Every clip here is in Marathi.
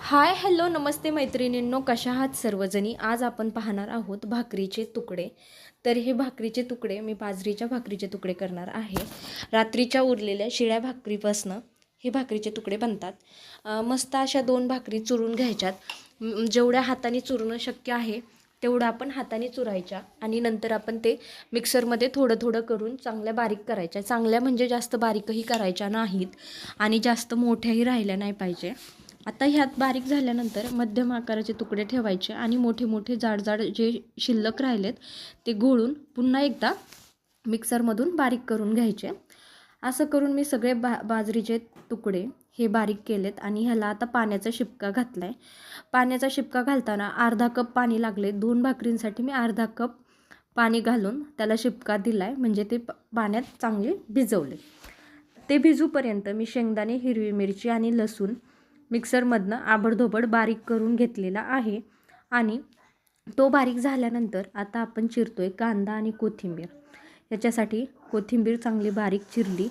हाय हॅलो नमस्ते मैत्रिणींनो, कशा आहात सर्वजणी. आज आपण पाहणार आहोत भाकरीचे तुकडे. तर हे भाकरीचे तुकडे मी बाजरीच्या भाकरीचे तुकडे करणार आहे. रात्रीच्या उरलेल्या शिळ्या भाकरीपासनं हे भाकरीचे तुकडे बनतात. मस्त अशा 2 भाकरी चुरून घ्यायच्यात. जेवढ्या हाताने चुरणं शक्य आहे तेवढं आपण हाताने चुरायच्या आणि नंतर आपण ते मिक्सरमध्ये थोडं थोडं करून चांगल्या बारीक करायच्या. चांगल्या म्हणजे जास्त बारीकही करायच्या नाहीत आणि जास्त मोठ्याही राहिल्या नाही पाहिजे. आता ह्यात बारीक झाल्यानंतर मध्यम आकाराचे तुकडे ठेवायचे आणि मोठे मोठे जाड जाड जे शिल्लक राहिलेत ते घोळून पुन्हा एकदा मिक्सरमधून बारीक करून घ्यायचे. असं करून मी सगळे बाजरीचे तुकडे हे बारीक केलेत आणि ह्याला आता पाण्याचा शिपका घातला आहे. पाण्याचा शिपका घालताना अर्धा कप पाणी लागले. 2 भाकरींसाठी मी अर्धा कप पाणी घालून त्याला शिपका दिला आहे, म्हणजे ते पाण्यात चांगले भिजवले. ते भिजूपर्यंत मी शेंगदाणे, हिरवी मिरची आणि लसूण मिक्सरमधनं आबडधोबड बारीक करून घेतलेला आहे. आणि तो बारीक झाल्यानंतर आता आपण चिरतोय कांदा आणि कोथिंबीर. याच्यासाठी कोथिंबीर चांगली बारीक चिरली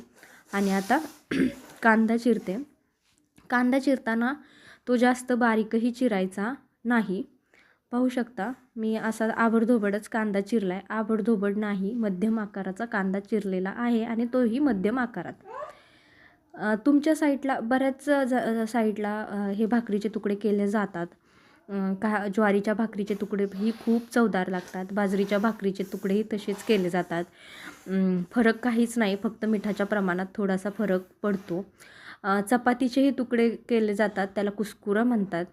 आणि आता कांदा चिरते. कांदा चिरताना तो जास्त बारीकही चिरायचा नाही. पाहू शकता मी असा आबडधोबडच कांदा चिरला आहे. आबडधोबड नाही, मध्यम आकाराचा कांदा चिरलेला आहे आणि तोही मध्यम आकारात. तुमच्या साईडला बऱ्याच साईडला हे भाकरीचे तुकडे केले जातात. ज्वारीच्या भाकरीचे तुकडे ही खूप चवदार लागतात. बाजरीच्या भाकरीचे तुकडेही तसेच केले जातात. फरक काहीच नाही, फक्त मिठाच्या प्रमाणात थोडासा फरक पडतो. चपातीचेही तुकडे केले जातात, त्याला कुस्कुरा म्हणतात.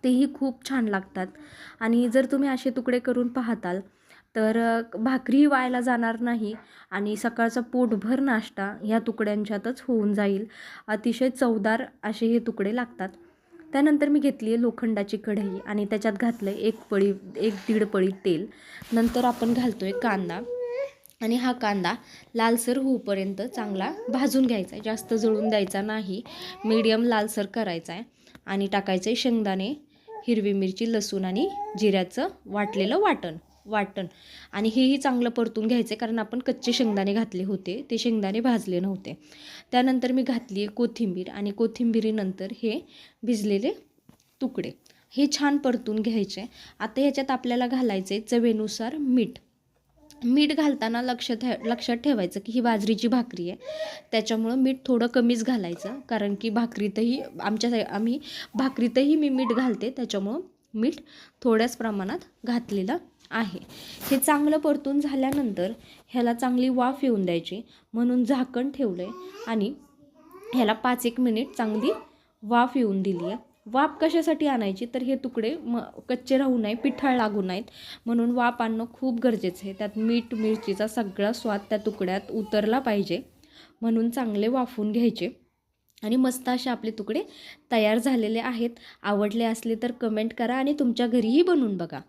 तेही खूप छान लागतात. आणि जर तुम्ही असे तुकडे करून पाहताल तर भाकरी वायाला जाणार नाही आणि सकाळचा पोटभर नाश्ता ह्या तुकड्यांच्यातच होऊन जाईल. अतिशय चवदार असे हे तुकडे लागतात. त्यानंतर मी घेतली आहे लोखंडाची कढई आणि त्याच्यात घातलं आहे 1-1.5 पळी तेल. नंतर आपण घालतो आहे कांदा आणि हा कांदा लालसर होईपर्यंत चांगला भाजून घ्यायचा आहे. जास्त जळून द्यायचा नाही, मीडियम लालसर करायचा आहे. आणि टाकायचं आहे शेंगदाणे, हिरवी मिरची, लसूण आणि जिऱ्याचं वाटलेलं वाटण आणि हेही चांगलं परतून घ्यायचे, कारण आपण कच्चे शेंगदाणे घातले होते, ते शेंगदाणे भाजले नव्हते. त्यानंतर मी घातली कोथिंबीर आणि कोथिंबीरीनंतर हे भिजलेले तुकडे हे छान परतून घ्यायचे. आता ह्याच्यात आपल्याला घालायचे चवीनुसार मीठ. मीठ घालताना लक्षात ठेवायचं की ही बाजरीची भाकरी आहे, त्याच्यामुळं मीठ थोडं कमीच घालायचं, कारण की आम्ही भाकरीतही मी मीठ घालते, त्याच्यामुळं मीठ थोड्याच प्रमाणात घातलेलं आहे. हे चांगलं परतून झाल्यानंतर ह्याला चांगली वाफ येऊन द्यायची, म्हणून झाकण ठेवलं आहे आणि ह्याला 5-1 मिनिट चांगली वाफ येऊन दिली आहे. वाफ कशासाठी आणायची, तर हे तुकडे कच्चे राहू नये, पिठाळ लागू नाहीत, म्हणून वाफ आणणं खूप गरजेचं आहे. त्यात मीठ मिरचीचा सगळा स्वाद त्या तुकड्यात उतरला पाहिजे, म्हणून चांगले वाफून घ्यायचे. आणि मस्त असे आपले तुकडे तयार झालेले आहेत. आवडले असले तर कमेंट करा आणि तुमच्या घरीही बनवून बघा.